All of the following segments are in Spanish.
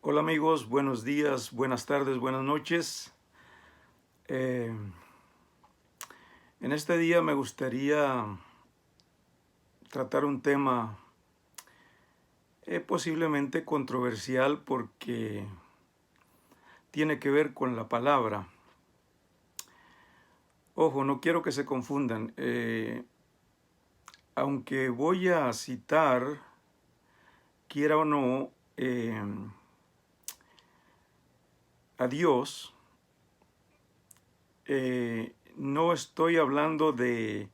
Hola amigos, buenos días, buenas tardes, buenas noches. Eh, en este día me gustaría tratar un tema posiblemente controversial porque tiene que ver con la palabra. Ojo, no quiero que se confundan. Aunque voy a citar, quiera o no, a Dios, no estoy hablando de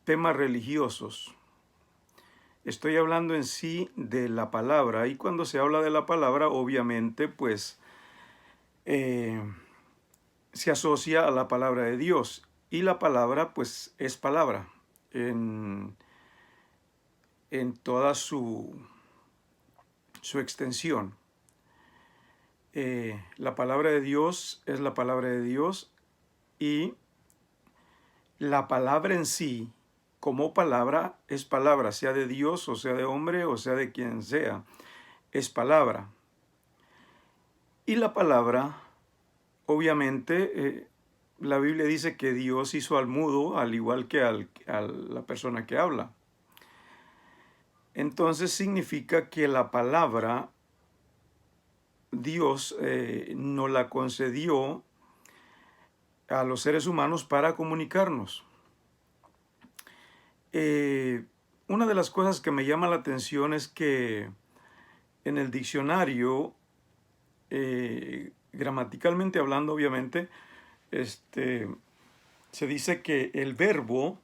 temas religiosos. Estoy hablando en sí de la palabra, y cuando se habla de la palabra, obviamente, pues eh, se asocia a la palabra de Dios, y la palabra, pues, es palabra en, en toda su extensión. La palabra de Dios es la palabra de Dios, y la palabra en sí, como palabra, es palabra, sea de Dios, o sea de hombre, o sea de quien sea, es palabra. Y la palabra, obviamente, la Biblia dice que Dios hizo al mudo al igual que a la persona que habla. Entonces significa que la palabra Dios nos la concedió a los seres humanos para comunicarnos. Eh, una de las cosas que me llama la atención es que en el diccionario, gramaticalmente hablando, obviamente, se dice que el verbo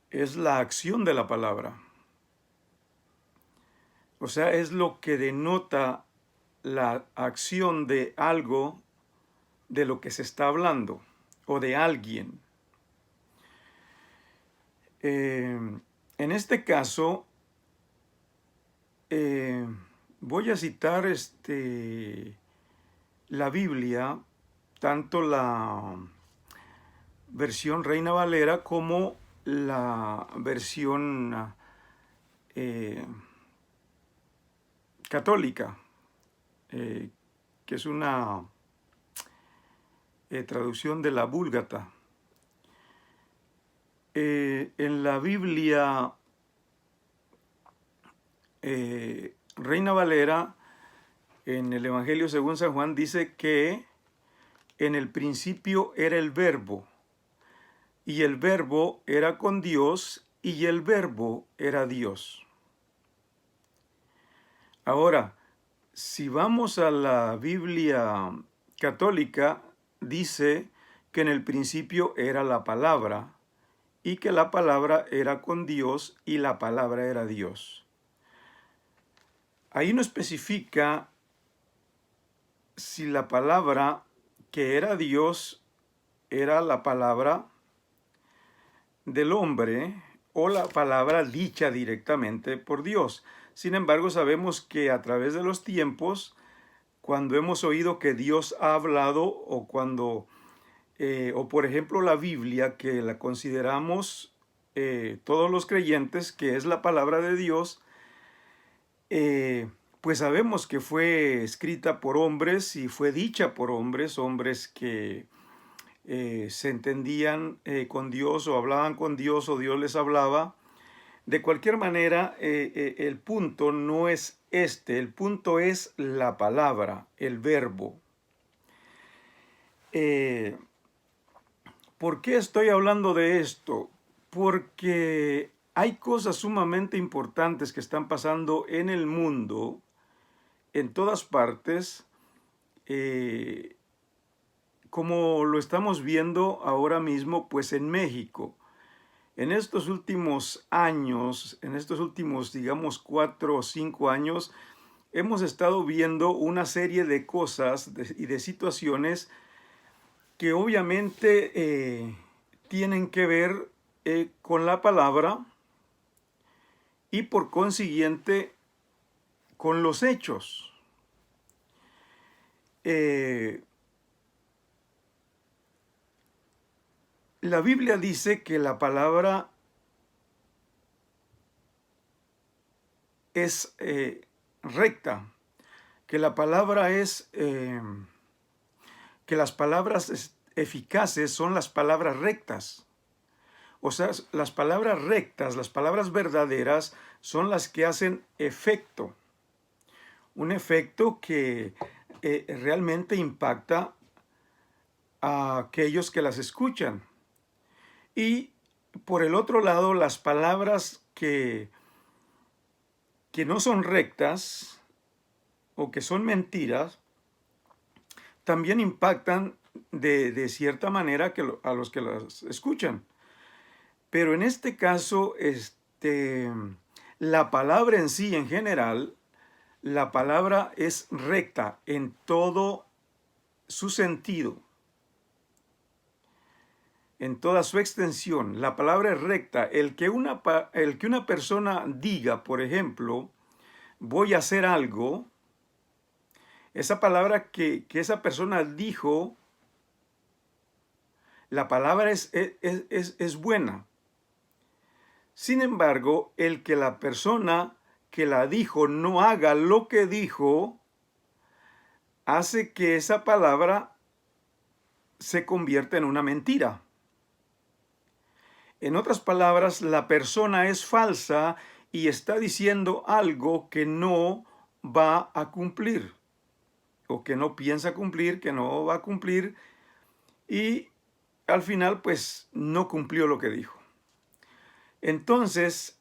es la acción de la palabra. O sea, es lo que denota la acción de algo de lo que se está hablando o de alguien. En este caso, eh, voy a citar la Biblia, tanto la versión Reina Valera como la versión eh, católica, eh, que es una traducción de la Búlgata. En la Biblia Reina Valera, en el Evangelio según San Juan, dice que en el principio era el verbo, y el verbo era con Dios, y el verbo era Dios. Ahora, si vamos a la Biblia católica, dice que en el principio era la palabra, y que la palabra era con Dios, y la palabra era Dios. Ahí no especifica si la palabra que era Dios era la palabra del hombre o la palabra dicha directamente por Dios. Sin embargo, sabemos que a través de los tiempos, cuando hemos oído que Dios ha hablado, o cuando, o por ejemplo la Biblia, que la consideramos todos los creyentes, que es la palabra de Dios, eh, pues sabemos que fue escrita por hombres y fue dicha por hombres, hombres que se entendían con Dios, o hablaban con Dios, o Dios les hablaba. De cualquier manera, el punto no es el punto es la palabra, el verbo. Eh, ¿Por qué estoy hablando de esto? Porque hay cosas sumamente importantes que están pasando en el mundo, en todas partes, eh, como lo estamos viendo ahora mismo, pues en México. En estos últimos años, en estos últimos, digamos, 4 o 5 años, hemos estado viendo una serie de cosas y de situaciones que obviamente tienen que ver con la palabra, y por consiguiente con los hechos. Eh, La Biblia dice que la palabra es recta, que la palabra es, que las palabras eficaces son las palabras rectas. O sea, las palabras rectas, las palabras verdaderas, son las que hacen efecto. Un efecto que realmente impacta a aquellos que las escuchan. Y por el otro lado, las palabras que no son rectas o que son mentiras, también impactan de cierta manera a los que las escuchan. Pero en este caso, la palabra en sí, en general, la palabra es recta en todo su sentido, en toda su extensión. La palabra es recta. El que una persona diga, por ejemplo, voy a hacer algo, esa palabra que esa persona dijo, la palabra es buena. Sin embargo, el que la persona que la dijo no haga lo que dijo, hace que esa palabra se convierta en una mentira. En otras palabras, la persona es falsa y está diciendo algo que no va a cumplir, o que no piensa cumplir, que no va a cumplir, y al final pues no cumplió lo que dijo. Entonces,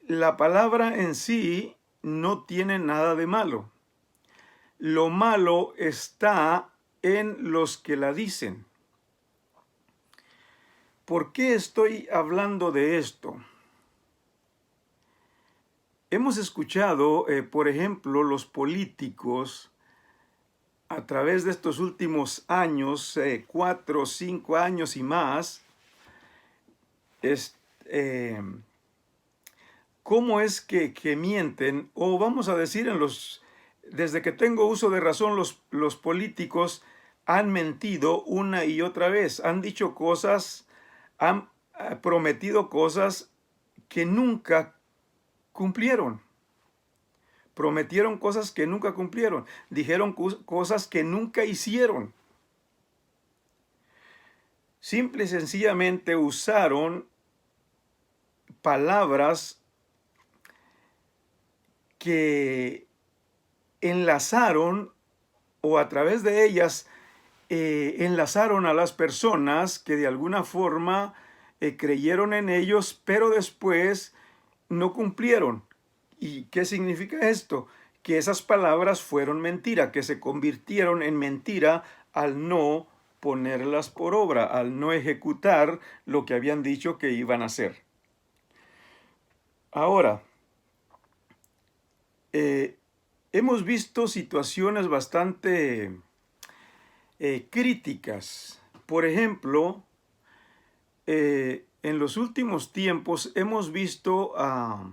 la palabra en sí no tiene nada de malo. Lo malo está en los que la dicen. ¿Por qué estoy hablando de esto? Hemos escuchado, por ejemplo, los políticos a través de estos últimos años, 4 o 5 años y más, cómo es que mienten, o vamos a decir, desde que tengo uso de razón, los políticos han mentido una y otra vez, han dicho cosas, han prometido cosas que nunca cumplieron. Prometieron cosas que nunca cumplieron. Dijeron cosas que nunca hicieron. Simple y sencillamente usaron palabras que enlazaron, o a través de ellas enlazaron a las personas que de alguna forma creyeron en ellos, pero después no cumplieron. ¿Y qué significa esto? Que esas palabras fueron mentira, que se convirtieron en mentira al no ponerlas por obra, al no ejecutar lo que habían dicho que iban a hacer. Ahora, hemos visto situaciones bastante críticas. Por ejemplo, en los últimos tiempos hemos visto a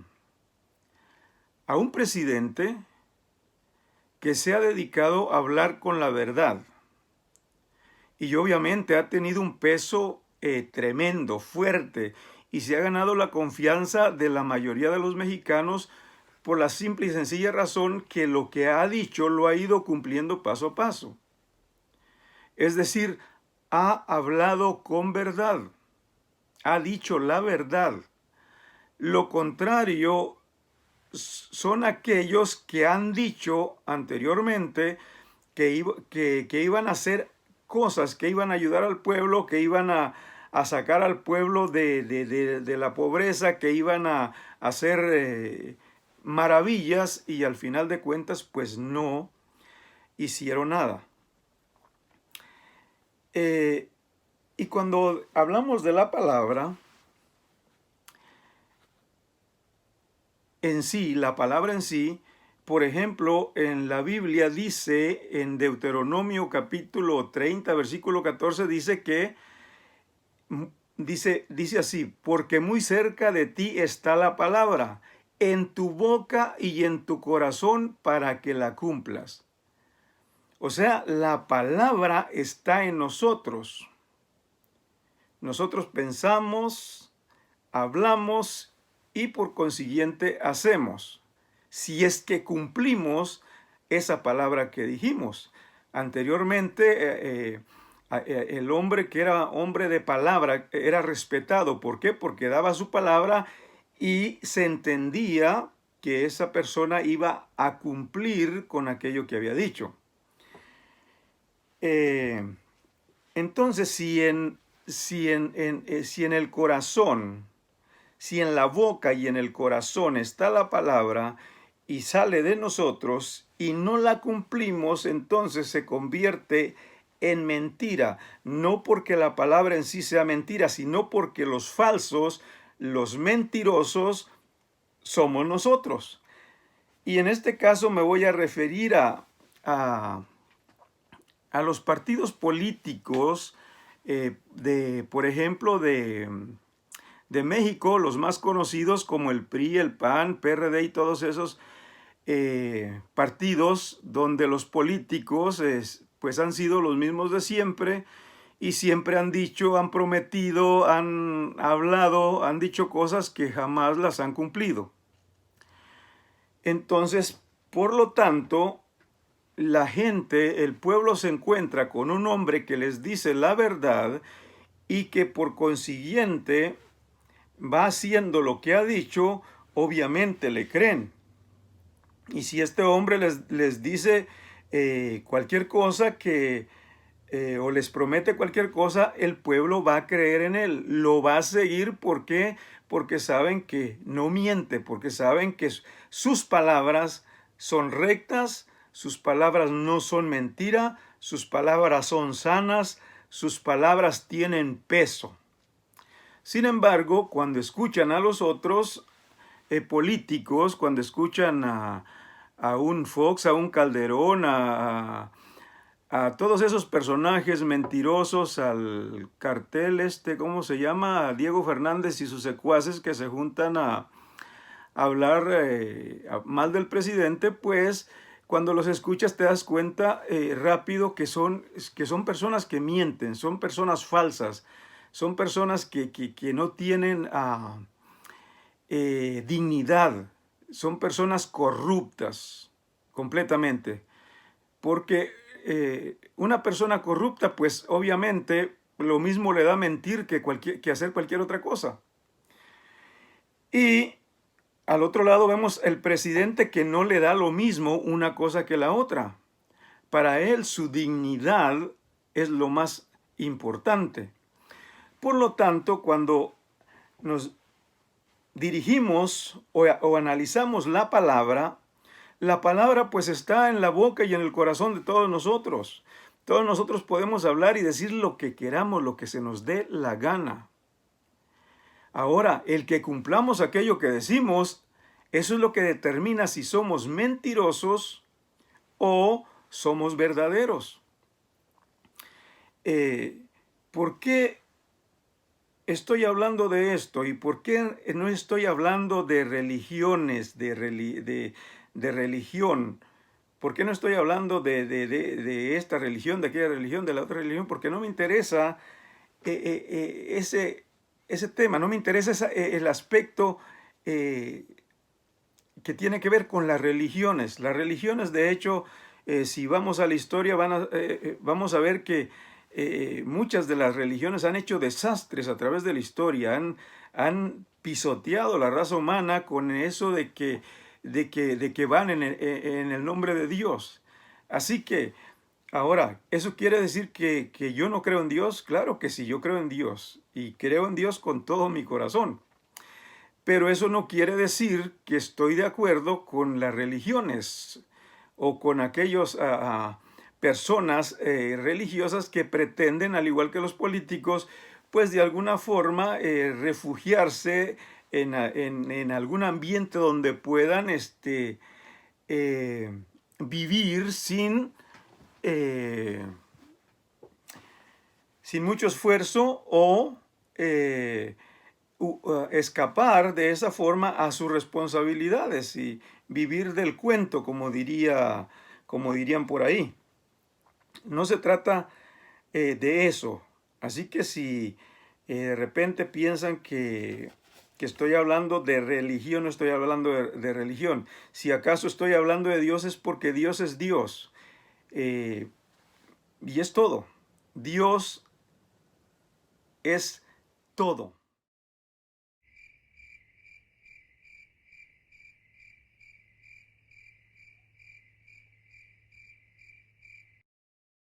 un presidente que se ha dedicado a hablar con la verdad. Y obviamente ha tenido un peso tremendo, fuerte, y se ha ganado la confianza de la mayoría de los mexicanos por la simple y sencilla razón que lo que ha dicho lo ha ido cumpliendo paso a paso. Es decir, ha hablado con verdad, ha dicho la verdad. Lo contrario son aquellos que han dicho anteriormente que iban a hacer cosas, que iban a ayudar al pueblo, que iban a sacar al pueblo de la pobreza, que iban a hacer maravillas, y al final de cuentas pues no hicieron nada. Y cuando hablamos de la palabra en sí, la palabra en sí, por ejemplo, en la Biblia dice, en Deuteronomio capítulo 30, versículo 14, dice que, dice así, porque muy cerca de ti está la palabra, en tu boca y en tu corazón para que la cumplas. O sea, la palabra está en nosotros. nosotros pensamos, hablamos y por consiguiente hacemos, si es que cumplimos esa palabra que dijimos. Anteriormente, el hombre que era hombre de palabra era respetado. ¿Por qué? Porque daba su palabra y se entendía que esa persona iba a cumplir con aquello que había dicho. Entonces, si en el corazón, si en la boca y en el corazón está la palabra y sale de nosotros y no la cumplimos, entonces se convierte en mentira. No porque la palabra en sí sea mentira, sino porque los falsos, los mentirosos, somos nosotros. Y en este caso me voy a referir a los partidos políticos por ejemplo, de México, los más conocidos como el PRI, el PAN, PRD y todos esos partidos donde los políticos pues han sido los mismos de siempre y siempre han dicho, han prometido, han hablado, han dicho cosas que jamás las han cumplido. Entonces, por lo tanto, la gente, el pueblo se encuentra con un hombre que les dice la verdad y que por consiguiente va haciendo lo que ha dicho, obviamente le creen. Y si este hombre les dice cualquier cosa o les promete cualquier cosa, el pueblo va a creer en él, lo va a seguir. ¿Por qué? Porque saben que no miente, porque saben que sus palabras son rectas, sus palabras no son mentira, sus palabras son sanas, sus palabras tienen peso. Sin embargo, cuando escuchan a los otros políticos, cuando escuchan a un Fox, a un Calderón, a todos esos personajes mentirosos, al cartel ¿cómo se llama? A Diego Fernández y sus secuaces que se juntan a hablar mal del presidente, pues cuando los escuchas te das cuenta rápido que son personas que mienten, son personas falsas, son personas que no tienen dignidad, son personas corruptas completamente. Porque una persona corrupta, pues obviamente lo mismo le da mentir que hacer cualquier otra cosa. Y al otro lado vemos el presidente que no le da lo mismo una cosa que la otra. Para él su dignidad es lo más importante. Por lo tanto, cuando nos dirigimos o analizamos la palabra pues está en la boca y en el corazón de todos nosotros. Todos nosotros podemos hablar y decir lo que queramos, lo que se nos dé la gana. Ahora, el que cumplamos aquello que decimos, eso es lo que determina si somos mentirosos o somos verdaderos. ¿Por qué estoy hablando de esto? ¿Y por qué no estoy hablando de religiones, de religión? ¿Por qué no estoy hablando de esta religión, de aquella religión, de la otra religión? Porque no me interesa ese tema, no me interesa el aspecto que tiene que ver con las religiones. Las religiones, de hecho, si vamos a la historia, vamos a ver que muchas de las religiones han hecho desastres a través de la historia, han pisoteado la raza humana con eso de que van en el nombre de Dios. Así que, ahora, ¿eso quiere decir que yo no creo en Dios? Claro que sí, yo creo en Dios y creo en Dios con todo mi corazón. Pero eso no quiere decir que estoy de acuerdo con las religiones o con aquellos personas religiosas que pretenden, al igual que los políticos, pues de alguna forma refugiarse en algún ambiente donde puedan vivir sin mucho esfuerzo o escapar de esa forma a sus responsabilidades y vivir del cuento, como dirían por ahí. No se trata de eso. Así que si De repente piensan que estoy hablando de religión, no estoy hablando de religión. Si acaso estoy hablando de Dios es porque Dios es Dios. Eh, y es todo. Dios es todo.